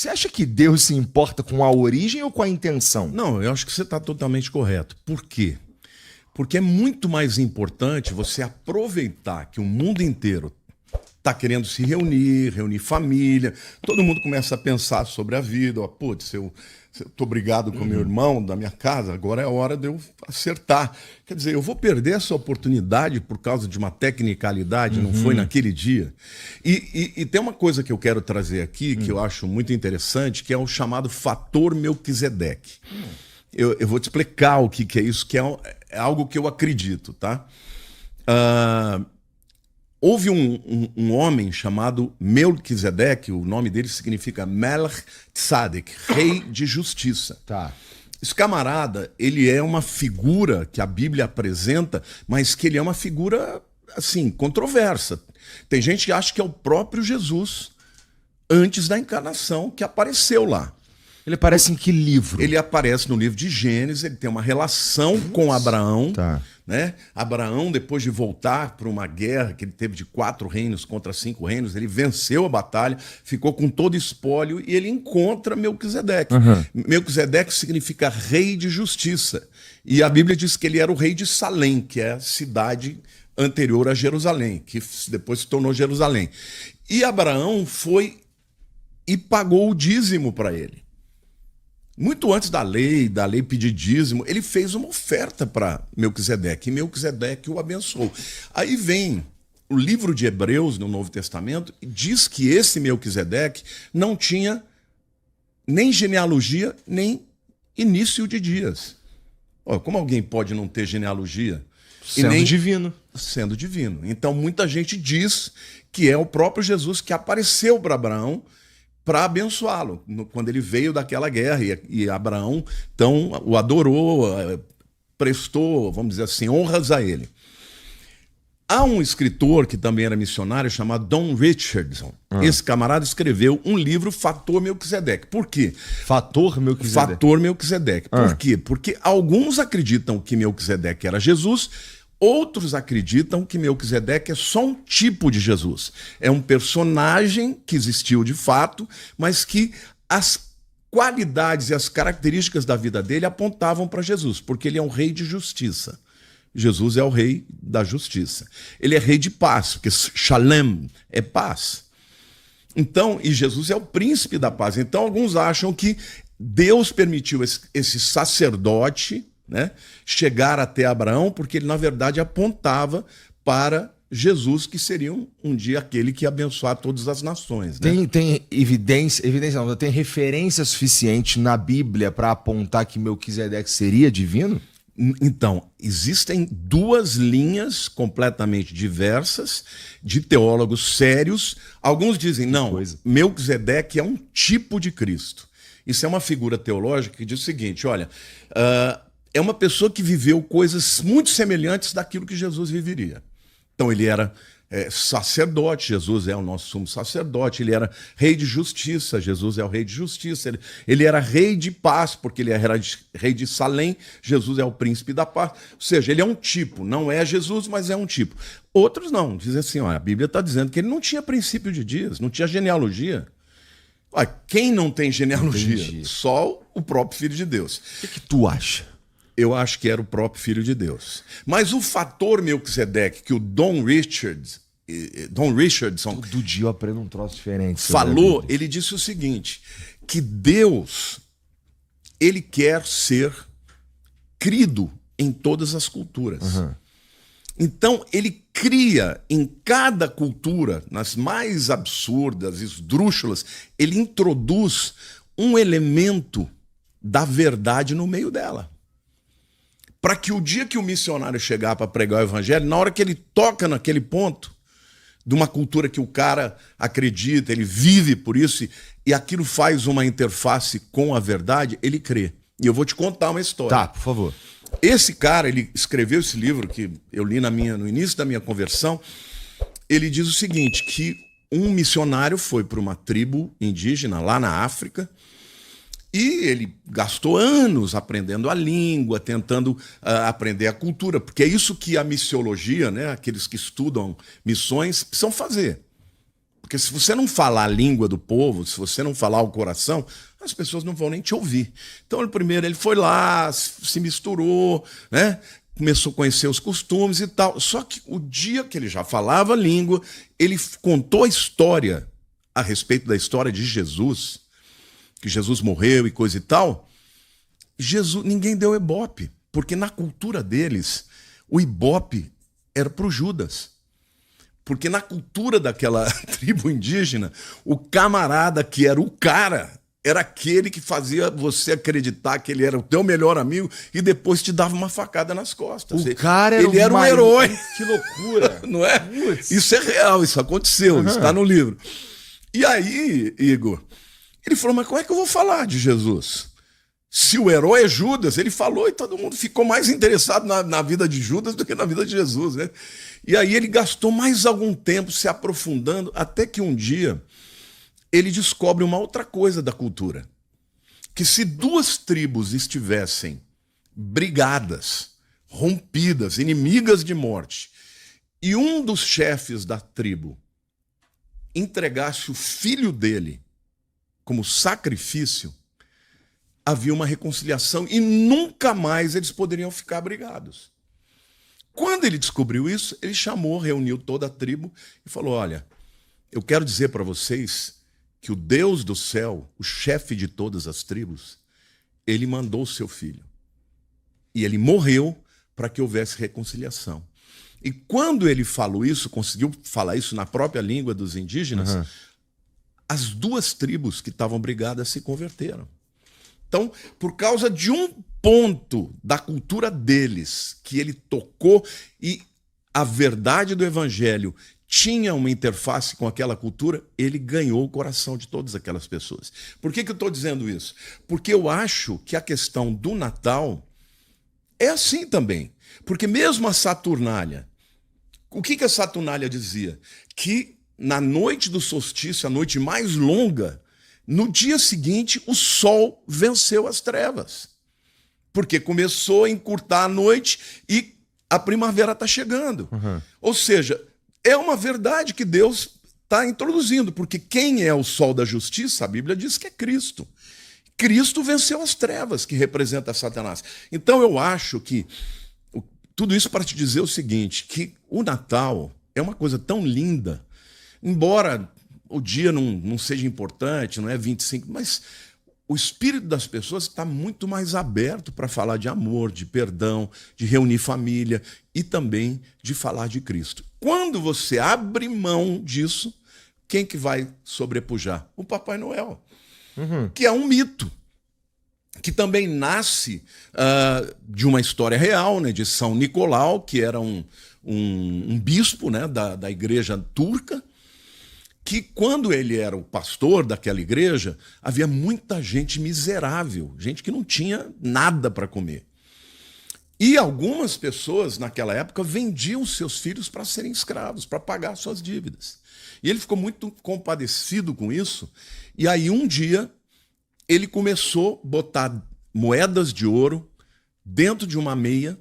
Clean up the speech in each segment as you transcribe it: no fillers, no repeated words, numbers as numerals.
Você acha que Deus se importa com a origem ou com a intenção? Não, eu acho que você está totalmente correto. Por quê? Porque é muito mais importante você aproveitar que o mundo inteiro está querendo se reunir família, todo mundo começa a pensar sobre a vida. Ó, putz, eu estou brigado com meu irmão da minha casa, agora é a hora de eu acertar. Quer dizer, eu vou perder essa oportunidade por causa de uma tecnicalidade, não foi naquele dia. E tem uma coisa que eu quero trazer aqui, que eu acho muito interessante, que é o chamado fator Melquisedeque. Eu vou te explicar o que é isso, que é algo que eu acredito, tá? Houve um homem chamado Melquisedeque, o nome dele significa Melch Tzadek, rei de justiça. Tá. Esse camarada, ele é uma figura que a Bíblia apresenta, mas que ele é uma figura, assim, controversa. Tem gente que acha que é o próprio Jesus, antes da encarnação, que apareceu lá. Ele aparece em que livro? Ele aparece no livro de Gênesis, ele tem uma relação com Abraão. Tá. Né? Abraão, depois de voltar para uma guerra que ele teve de 4 reinos contra 5 reinos, ele venceu a batalha, ficou com todo espólio e ele encontra Melquisedeque. Melquisedeque significa rei de justiça. E a Bíblia diz que ele era o rei de Salém, que é a cidade anterior a Jerusalém, que depois se tornou Jerusalém. E Abraão foi e pagou o dízimo para ele. Muito antes da lei pedir dízimo, ele fez uma oferta para Melquisedeque, e Melquisedeque o abençoou. Aí vem o livro de Hebreus, no Novo Testamento, e diz que esse Melquisedeque não tinha nem genealogia, nem início de dias. Como alguém pode não ter genealogia? Sendo divino. Sendo divino. Então muita gente diz que é o próprio Jesus que apareceu para Abraão, para abençoá-lo, quando ele veio daquela guerra, e Abraão então o adorou, prestou, vamos dizer assim, honras a ele. Há um escritor que também era missionário chamado Don Richardson. Esse camarada escreveu um livro, Fator Melquisedeque. Por quê? Fator Melquisedeque. Fator Melquisedeque. Por quê? Porque alguns acreditam que Melquisedeque era Jesus, outros acreditam que Melquisedeque é só um tipo de Jesus. É um personagem que existiu de fato, mas que as qualidades e as características da vida dele apontavam para Jesus, porque ele é um rei de justiça. Jesus é o rei da justiça. Ele é rei de paz, porque Shalem é paz. Então, e Jesus é o príncipe da paz. Então, alguns acham que Deus permitiu esse sacerdote, né, chegar até Abraão, porque ele, na verdade, apontava para Jesus, que seria um dia aquele que ia abençoar todas as nações. Né? Tem evidência não, tem referência suficiente na Bíblia para apontar que Melquisedeque seria divino? Então, existem duas linhas completamente diversas de teólogos sérios. Alguns dizem, não, Melquisedeque é um tipo de Cristo. Isso é uma figura teológica que diz o seguinte, olha, é uma pessoa que viveu coisas muito semelhantes daquilo que Jesus viveria. Então ele era sacerdote, Jesus é o nosso sumo sacerdote, ele era rei de justiça, Jesus é o rei de justiça, ele era rei de paz, porque ele era rei de Salém, Jesus é o príncipe da paz. Ou seja, ele é um tipo, não é Jesus, mas é um tipo. Outros não, dizem assim, a Bíblia está dizendo que ele não tinha princípio de dias, não tinha genealogia. Quem não tem genealogia? Entendi. Só o próprio Filho de Deus. O que tu acha? Eu acho que era o próprio Filho de Deus. Mas o fator Melquisedeque, que o Don Richardson Todo dia eu aprendo um troço diferente. falou, ele disse o seguinte, que Deus, ele quer ser crido em todas as culturas. Então, ele cria em cada cultura, nas mais absurdas, esdrúxulas, ele introduz um elemento da verdade no meio dela. Para que o dia que o missionário chegar para pregar o evangelho, na hora que ele toca naquele ponto, de uma cultura que o cara acredita, ele vive por isso, e aquilo faz uma interface com a verdade, ele crê. E eu vou te contar uma história. Tá, por favor. Esse cara, ele escreveu esse livro que eu li no início da minha conversão. Ele diz o seguinte, que um missionário foi para uma tribo indígena lá na África e ele gastou anos aprendendo a língua, tentando aprender a cultura, porque é isso que a missiologia, né, aqueles que estudam missões, precisam fazer. Porque se você não falar a língua do povo, se você não falar o coração, as pessoas não vão nem te ouvir. Então, primeiro, ele foi lá, se misturou, né? Começou a conhecer os costumes e tal. Só que o dia que ele já falava a língua, ele contou a história a respeito da história de Jesus, que Jesus morreu e coisa e tal. Jesus, ninguém deu ibope, porque na cultura deles, o ibope era para o Judas. Porque na cultura daquela tribo indígena, o camarada que era o cara era aquele que fazia você acreditar que ele era o teu melhor amigo e depois te dava uma facada nas costas. O cara era ele era um herói. Que loucura. Não é? Putz. Isso é real, isso aconteceu, isso está no livro. E aí, Igor, ele falou, mas como é que eu vou falar de Jesus? Se o herói é Judas, ele falou e todo mundo ficou mais interessado na vida de Judas do que na vida de Jesus, né? E aí ele gastou mais algum tempo se aprofundando, até que um dia ele descobre uma outra coisa da cultura. Que se duas tribos estivessem brigadas, rompidas, inimigas de morte, e um dos chefes da tribo entregasse o filho dele como sacrifício, havia uma reconciliação e nunca mais eles poderiam ficar brigados. Quando ele descobriu isso, ele chamou, reuniu toda a tribo e falou, olha, eu quero dizer para vocês que o Deus do céu, o chefe de todas as tribos, ele mandou o seu filho. E ele morreu para que houvesse reconciliação. E quando ele falou isso, conseguiu falar isso na própria língua dos indígenas, as duas tribos que estavam brigadas se converteram. Então, por causa de um ponto da cultura deles que ele tocou e a verdade do evangelho tinha uma interface com aquela cultura, ele ganhou o coração de todas aquelas pessoas. Por que eu estou dizendo isso? Porque eu acho que a questão do Natal é assim também. Porque mesmo a Saturnália, o que a Saturnália dizia? Que na noite do solstício, a noite mais longa, no dia seguinte o sol venceu as trevas. Porque começou a encurtar a noite e a primavera está chegando. Ou seja, é uma verdade que Deus está introduzindo, porque quem é o sol da justiça, a Bíblia diz que é Cristo. Cristo venceu as trevas, que representa Satanás. Então eu acho que tudo isso para te dizer o seguinte, que o Natal é uma coisa tão linda, embora o dia não seja importante, não é 25, mas o espírito das pessoas está muito mais aberto para falar de amor, de perdão, de reunir família e também de falar de Cristo. Quando você abre mão disso, quem que vai sobrepujar? O Papai Noel, que é um mito, que também nasce de uma história real, né, de São Nicolau, que era um bispo, né, da igreja turca, que quando ele era o pastor daquela igreja, havia muita gente miserável, gente que não tinha nada para comer. E algumas pessoas, naquela época, vendiam seus filhos para serem escravos, para pagar suas dívidas. E ele ficou muito compadecido com isso, e aí um dia ele começou a botar moedas de ouro dentro de uma meia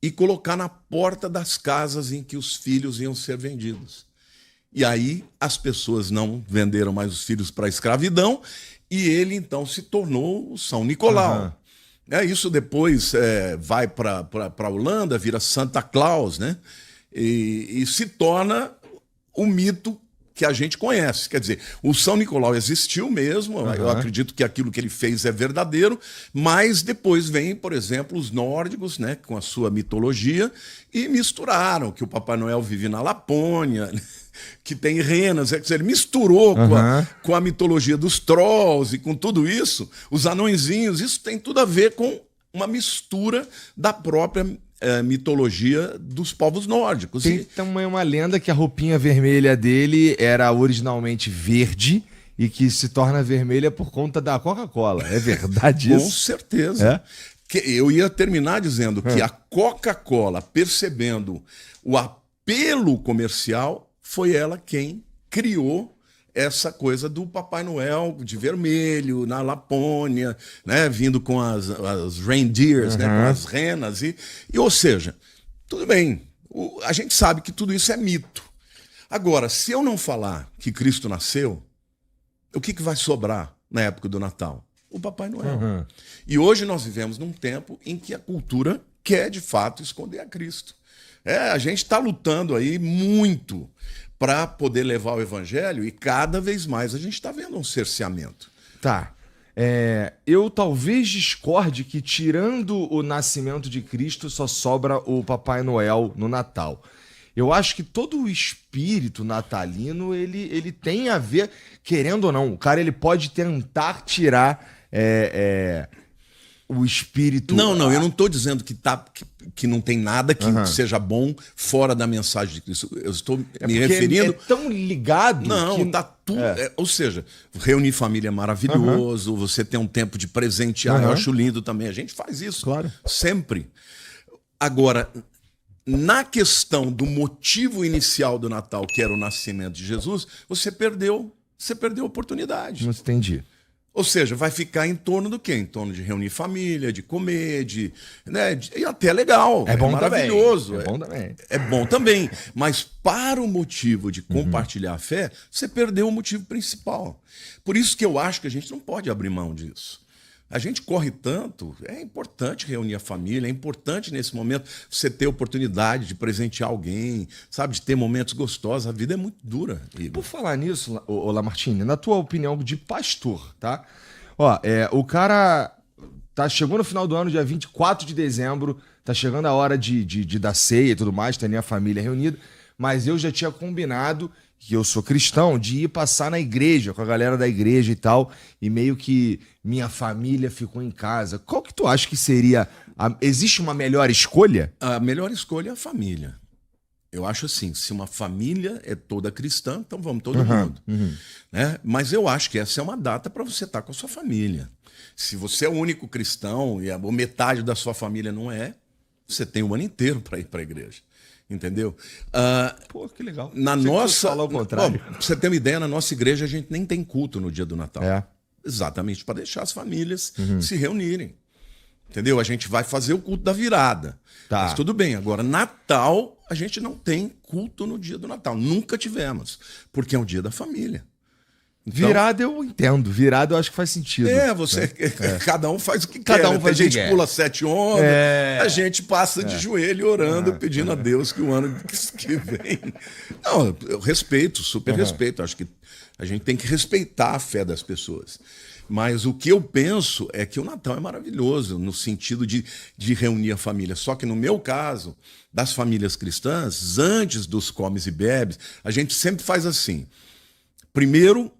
e colocar na porta das casas em que os filhos iam ser vendidos. E aí as pessoas não venderam mais os filhos para a escravidão e ele então se tornou o São Nicolau. Isso depois vai para a Holanda, vira Santa Claus, né? E se torna o mito que a gente conhece. Quer dizer, o São Nicolau existiu mesmo, eu acredito que aquilo que ele fez é verdadeiro, mas depois vem, por exemplo, os nórdicos, né, com a sua mitologia, e misturaram que o Papai Noel vive na Lapônia, que tem renas, ele misturou com a mitologia dos trolls e com tudo isso, os anõezinhos, isso tem tudo a ver com uma mistura da própria mitologia dos povos nórdicos. Tem também uma lenda que a roupinha vermelha dele era originalmente verde e que se torna vermelha por conta da Coca-Cola. É verdade isso? Com certeza. Eu ia terminar dizendo que a Coca-Cola, percebendo o apelo comercial, foi ela quem criou essa coisa do Papai Noel de vermelho, na Lapônia, né, vindo com as reindeers, né, com as renas. Ou seja, tudo bem, a gente sabe que tudo isso é mito. Agora, se eu não falar que Cristo nasceu, o que vai sobrar na época do Natal? O Papai Noel. E hoje nós vivemos num tempo em que a cultura quer, de fato, esconder a Cristo. A gente está lutando aí muito para poder levar o evangelho e cada vez mais a gente está vendo um cerceamento. Tá. Eu talvez discorde que, tirando o nascimento de Cristo, só sobra o Papai Noel no Natal. Eu acho que todo o espírito natalino, ele tem a ver, querendo ou não, o cara ele pode tentar tirar o espírito... Não, eu não estou dizendo que não tem nada que seja bom fora da mensagem de Cristo. Eu estou me referindo... É tão ligado Não, que... tá tudo... ou seja, reunir família é maravilhoso, você tem um tempo de presentear, eu acho lindo também. A gente faz isso, claro, sempre. Agora, na questão do motivo inicial do Natal, que era o nascimento de Jesus, você perdeu a oportunidade. Não entendi. Ou seja, vai ficar em torno do quê? Em torno de reunir família, de comer, e até legal. É bom maravilhoso. Também. É bom também. É bom também. Mas para o motivo de compartilhar a fé, você perdeu o motivo principal. Por isso que eu acho que a gente não pode abrir mão disso. A gente corre tanto, é importante reunir a família, é importante nesse momento você ter oportunidade de presentear alguém, sabe, de ter momentos gostosos. A vida é muito dura, Igor. Por falar nisso, Lamartine, na tua opinião de pastor, tá? O cara chegou no final do ano, dia 24 de dezembro, tá chegando a hora de dar ceia e tudo mais, ter a família reunida, mas eu já tinha combinado, que eu sou cristão, de ir passar na igreja, com a galera da igreja e tal, e meio que minha família ficou em casa. Qual que tu acha que seria... Existe uma melhor escolha? A melhor escolha é a família. Eu acho assim, se uma família é toda cristã, então vamos todo mundo. Né? Mas eu acho que essa é uma data para você estar com a sua família. Se você é o único cristão e metade da sua família não é, você tem o ano inteiro para ir para a igreja. Entendeu? Pô, que legal. Na nossa... Falar o contrário. Bom, pra você ter uma ideia, na nossa igreja a gente nem tem culto no dia do Natal. Exatamente para deixar as famílias se reunirem. Entendeu? A gente vai fazer o culto da virada. Tá. Mas tudo bem. Agora, Natal, a gente não tem culto no dia do Natal. Nunca tivemos. Porque é o dia da família. Então, virada eu entendo. Virada eu acho que faz sentido. Cada um faz o que cada quer. Um faz a gente pula 7 ondas, a gente passa de joelho orando, pedindo a Deus que o ano que vem... Não, eu respeito, super respeito. Acho que a gente tem que respeitar a fé das pessoas. Mas o que eu penso é que o Natal é maravilhoso, no sentido de reunir a família. Só que no meu caso, das famílias cristãs, antes dos comes e bebes, a gente sempre faz assim. Primeiro,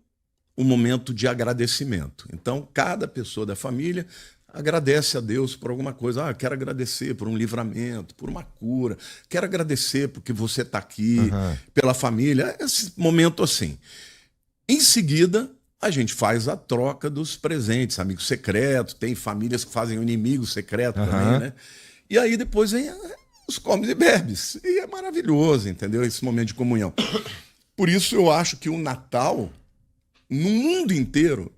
um momento de agradecimento. Então, cada pessoa da família agradece a Deus por alguma coisa. Quero agradecer por um livramento, por uma cura. Quero agradecer porque você está aqui, pela família. Esse momento assim. Em seguida, a gente faz a troca dos presentes, amigo secreto. Tem famílias que fazem o inimigo secreto também, né? E aí depois vem os comes e bebes. E é maravilhoso, entendeu? Esse momento de comunhão. Por isso eu acho que o Natal... no mundo inteiro,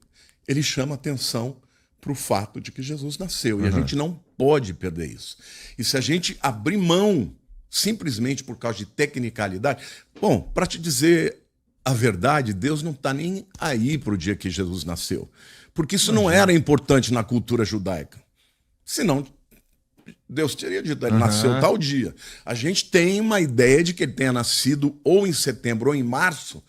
ele chama atenção para o fato de que Jesus nasceu. E a gente não pode perder isso. E se a gente abrir mão simplesmente por causa de tecnicalidade... Bom, para te dizer a verdade, Deus não está nem aí para o dia que Jesus nasceu. Porque isso não era importante na cultura judaica. Senão, Deus teria dito, ele nasceu tal dia. A gente tem uma ideia de que ele tenha nascido ou em setembro ou em março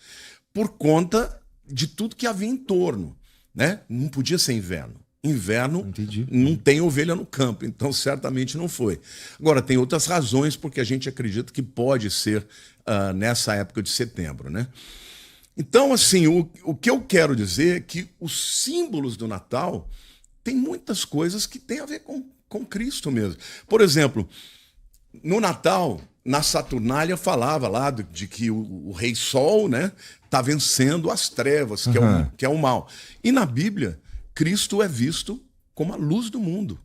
por conta... de tudo que havia em torno, né? Não podia ser inverno. Inverno não tem ovelha no campo, então certamente não foi. Agora, tem outras razões porque a gente acredita que pode ser nessa época de setembro, né? Então, assim, o que eu quero dizer é que os símbolos do Natal têm muitas coisas que têm a ver com Cristo mesmo. Por exemplo, no Natal... na Saturnália falava lá de que o Rei Sol, né, tá vencendo as trevas, que é o mal. E na Bíblia, Cristo é visto como a luz do mundo.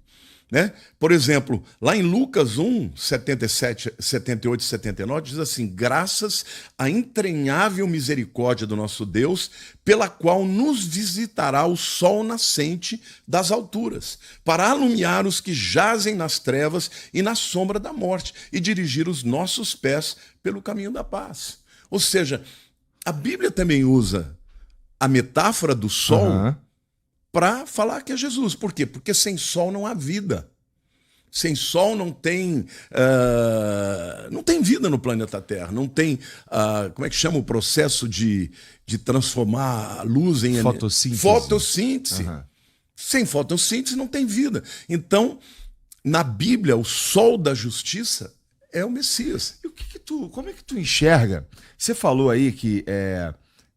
Né? Por exemplo, lá em Lucas 1, 77, 78 e 79, diz assim: graças à entranhável misericórdia do nosso Deus, pela qual nos visitará o sol nascente das alturas, para alumiar os que jazem nas trevas e na sombra da morte, e dirigir os nossos pés pelo caminho da paz. Ou seja, a Bíblia também usa a metáfora do sol para falar que é Jesus. Por quê? Porque sem sol não há vida. Sem sol não tem vida no planeta Terra. Não tem, como é que chama o processo de transformar a luz em fotossíntese. Fotossíntese. Sem fotossíntese não tem vida. Então, na Bíblia, o sol da justiça é o Messias. E como é que tu enxerga? Você falou aí que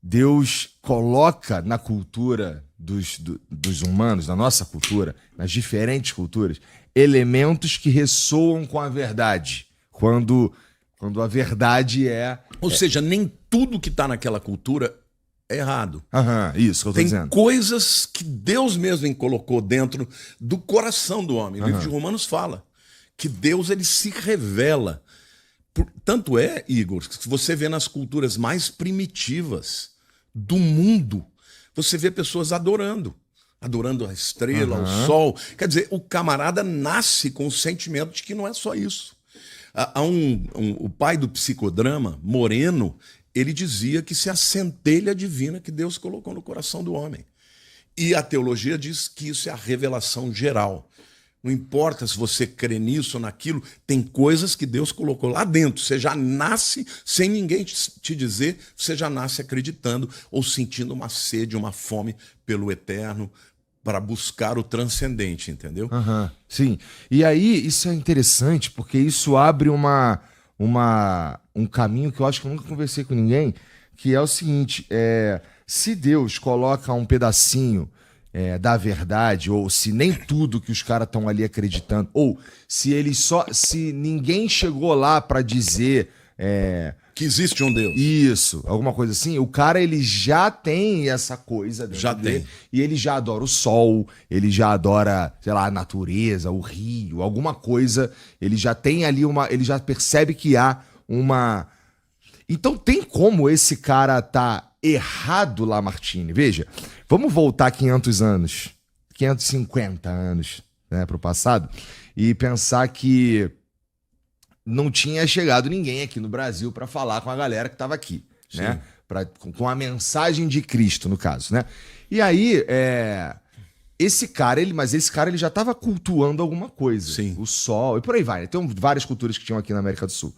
Deus coloca na cultura dos humanos, na nossa cultura, nas diferentes culturas, elementos que ressoam com a verdade. Quando a verdade Ou seja, nem tudo que está naquela cultura é errado. Isso que eu tô dizendo. Tem coisas que Deus mesmo colocou dentro do coração do homem. O livro de Romanos fala que Deus ele se revela. Tanto é, Igor, que você vê nas culturas mais primitivas do mundo, você vê pessoas adorando a estrela, o sol. Quer dizer, o camarada nasce com o sentimento de que não é só isso. O pai do psicodrama, Moreno, ele dizia que isso é a centelha divina que Deus colocou no coração do homem. E a teologia diz que isso é a revelação geral. Não importa se você crê nisso ou naquilo, tem coisas que Deus colocou lá dentro. Você já nasce sem ninguém te dizer, você já nasce acreditando ou sentindo uma sede, uma fome pelo eterno para buscar o transcendente, entendeu? Sim. E aí, isso é interessante, porque isso abre um caminho que eu acho que eu nunca conversei com ninguém, que é o seguinte, se Deus coloca um pedacinho da verdade, ou se nem tudo que os caras estão ali acreditando, ou se ninguém chegou lá para dizer que existe um Deus. Isso, alguma coisa assim, o cara ele já tem essa coisa dentro já dele, tem. E ele já adora o sol, ele já adora, sei lá, a natureza, o rio, alguma coisa, ele já tem ali ele já percebe que há uma... Então tem como esse cara tá errado, Lamartine? Veja, vamos voltar 500 anos, 550 anos, né, pro passado, e pensar que não tinha chegado ninguém aqui no Brasil para falar com a galera que estava aqui, né? Com a mensagem de Cristo, no caso, né? E aí, esse cara ele já estava cultuando alguma coisa. Sim. O sol, e por aí vai. Tem várias culturas que tinham aqui na América do Sul.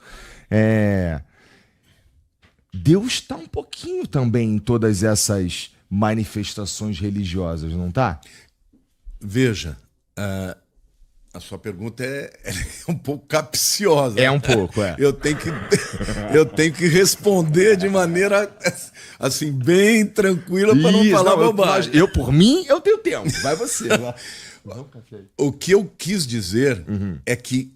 Deus está um pouquinho também em todas essas manifestações religiosas, não tá? Veja, a sua pergunta é um pouco capciosa. É um pouco, Eu tenho que responder de maneira assim bem tranquila para não falar bobagem. Eu, por mim, eu tenho tempo. Vai você. O que eu quis dizer é que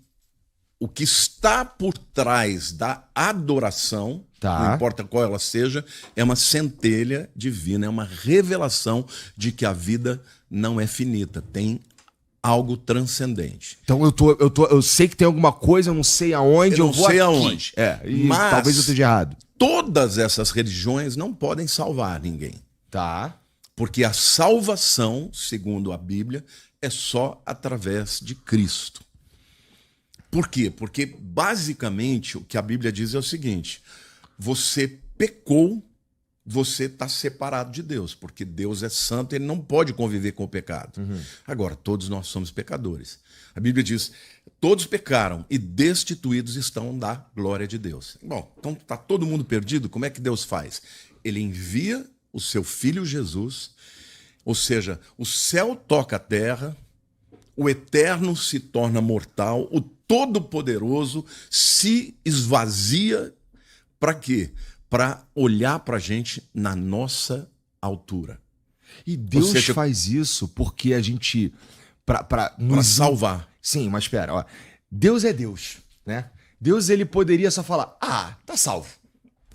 o que está por trás da adoração, não importa qual ela seja, é uma centelha divina, é uma revelação de que a vida não é finita, tem algo transcendente. Então eu sei que tem alguma coisa, eu não sei aonde, eu vou sei aqui. aonde. Mas talvez eu esteja errado. Todas essas religiões não podem salvar ninguém. Tá. Porque a salvação, segundo a Bíblia, é só através de Cristo. Por quê? Porque basicamente o que a Bíblia diz é o seguinte: você pecou, você está separado de Deus, porque Deus é santo, ele não pode conviver com o pecado. Agora, todos nós somos pecadores. A Bíblia diz, todos pecaram e destituídos estão da glória de Deus. Bom, então está todo mundo perdido, como é que Deus faz? Ele envia o seu Filho Jesus, ou seja, o céu toca a terra, o eterno se torna mortal, o Todo-Poderoso se esvazia para quê? Para olhar para a gente na nossa altura. E Deus faz isso porque a gente... Para salvar. Sim, mas espera. Ó. Deus é Deus, né? Deus ele poderia só falar, tá salvo.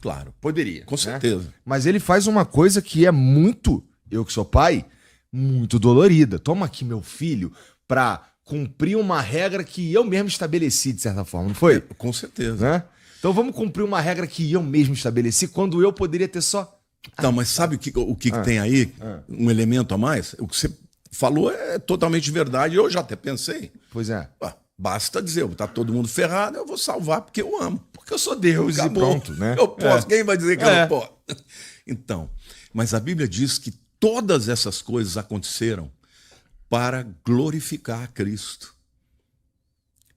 Claro. Poderia. Com certeza. Né? Mas ele faz uma coisa que é muito, eu que sou pai, muito dolorida. Toma aqui meu filho para cumprir uma regra que eu mesmo estabeleci, de certa forma, não foi? Com certeza. Né? Então vamos cumprir uma regra que eu mesmo estabeleci, quando eu poderia ter só... Então, mas sabe o que tem aí? Um elemento a mais? O que você falou é totalmente verdade. Eu já até pensei. Pois é. Basta dizer, tá todo mundo ferrado, eu vou salvar porque eu amo. Porque eu sou Deus Acabou. e pronto, né? Eu posso. Quem vai dizer que eu É. não posso? Então, mas a Bíblia diz que todas essas coisas aconteceram para glorificar a Cristo.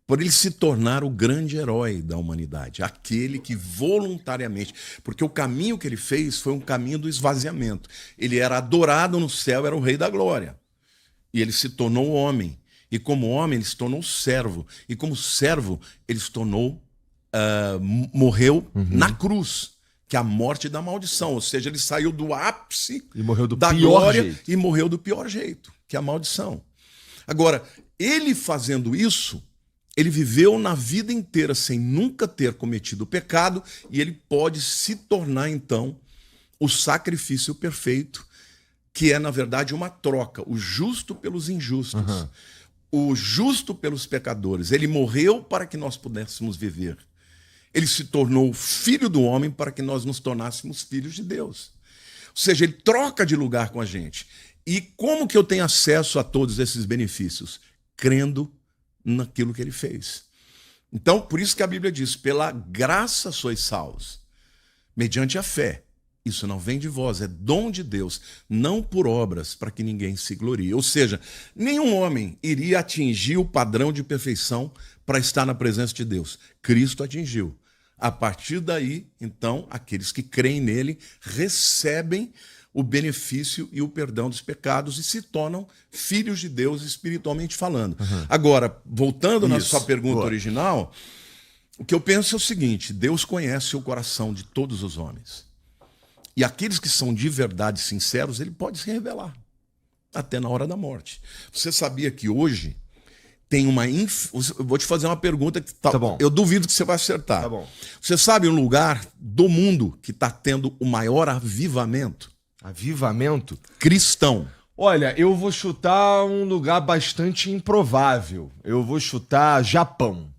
Por ele se tornar o grande herói da humanidade, aquele que voluntariamente, porque o caminho que ele fez foi um caminho do esvaziamento. Ele era adorado no céu, era o rei da glória. E ele se tornou homem. E como homem, ele se tornou servo. E como servo, ele se tornou, morreu na cruz, que é a morte da maldição. Ou seja, ele saiu do ápice E morreu do da pior glória jeito. e morreu do pior jeito, que é a maldição. Agora, ele fazendo isso, ele viveu na vida inteira sem nunca ter cometido pecado e ele pode se tornar, então, o sacrifício perfeito, que é, na verdade, uma troca. O justo pelos injustos. O justo pelos pecadores. Ele morreu para que nós pudéssemos viver. Ele se tornou filho do homem para que nós nos tornássemos filhos de Deus. Ou seja, ele troca de lugar com a gente. E como que eu tenho acesso a todos esses benefícios? Crendo naquilo que ele fez. Então, por isso que a Bíblia diz, pela graça sois salvos, mediante a fé. Isso não vem de vós, é dom de Deus, não por obras, para que ninguém se glorie. Ou seja, nenhum homem iria atingir o padrão de perfeição para estar na presença de Deus. Cristo atingiu. A partir daí, então, aqueles que creem nele recebem o benefício e o perdão dos pecados e se tornam filhos de Deus espiritualmente falando. Agora, voltando na sua pergunta original, o que eu penso é o seguinte: Deus conhece o coração de todos os homens. E aqueles que são de verdade sinceros, ele pode se revelar, até na hora da morte. Você sabia que hoje tem uma... Eu vou te fazer uma pergunta que Tá bom. eu duvido que você vai acertar. Tá bom. Você sabe um lugar do mundo que está tendo o maior avivamento? Avivamento? Cristão. Olha, eu vou chutar um lugar bastante improvável. Eu vou chutar Japão.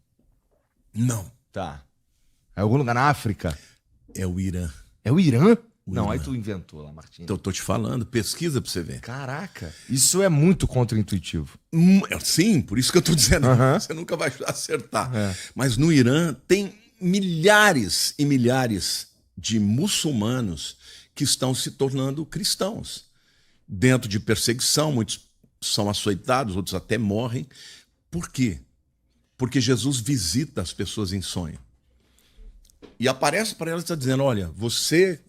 Não. Tá. É algum lugar na África? É o Irã. É o Irã? Não, Irã. aí tu inventou lá, Martim. Então, eu tô te falando, pesquisa pra você ver. Caraca, isso é muito contraintuitivo. Sim, por isso que eu tô dizendo, você nunca vai acertar. Mas no Irã tem milhares e milhares de muçulmanos que estão se tornando cristãos. Dentro de perseguição, muitos são açoitados, outros até morrem. Por quê? Porque Jesus visita as pessoas em sonho. E aparece para elas e está dizendo, olha, você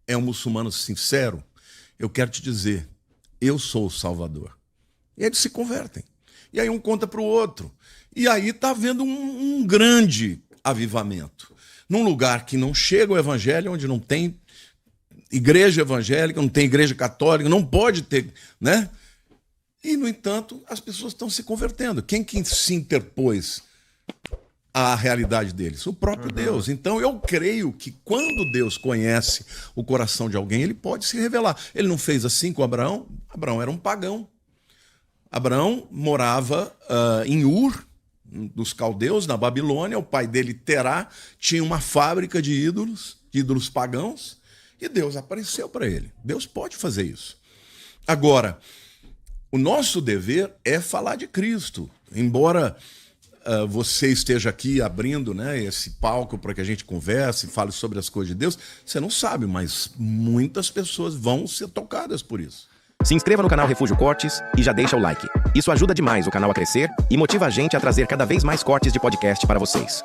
é um muçulmano sincero, eu quero te dizer, eu sou o Salvador. E eles se convertem. E aí um conta para o outro. E aí está havendo um grande avivamento. Num lugar que não chega o evangelho, onde não tem igreja evangélica, não tem igreja católica, não pode ter, né? E, no entanto, as pessoas estão se convertendo. Quem que se interpôs à realidade deles? O próprio Deus. Então, eu creio que quando Deus conhece o coração de alguém, ele pode se revelar. Ele não fez assim com Abraão? Abraão era um pagão. Abraão morava em Ur, dos caldeus, na Babilônia. O pai dele, Terá, tinha uma fábrica de ídolos pagãos, e Deus apareceu para ele. Deus pode fazer isso. Agora, o nosso dever é falar de Cristo. Embora você esteja aqui abrindo, né, esse palco para que a gente converse e fale sobre as coisas de Deus, você não sabe, mas muitas pessoas vão ser tocadas por isso. Se inscreva no canal Refúgio Cortes e já deixa o like. Isso ajuda demais o canal a crescer e motiva a gente a trazer cada vez mais cortes de podcast para vocês.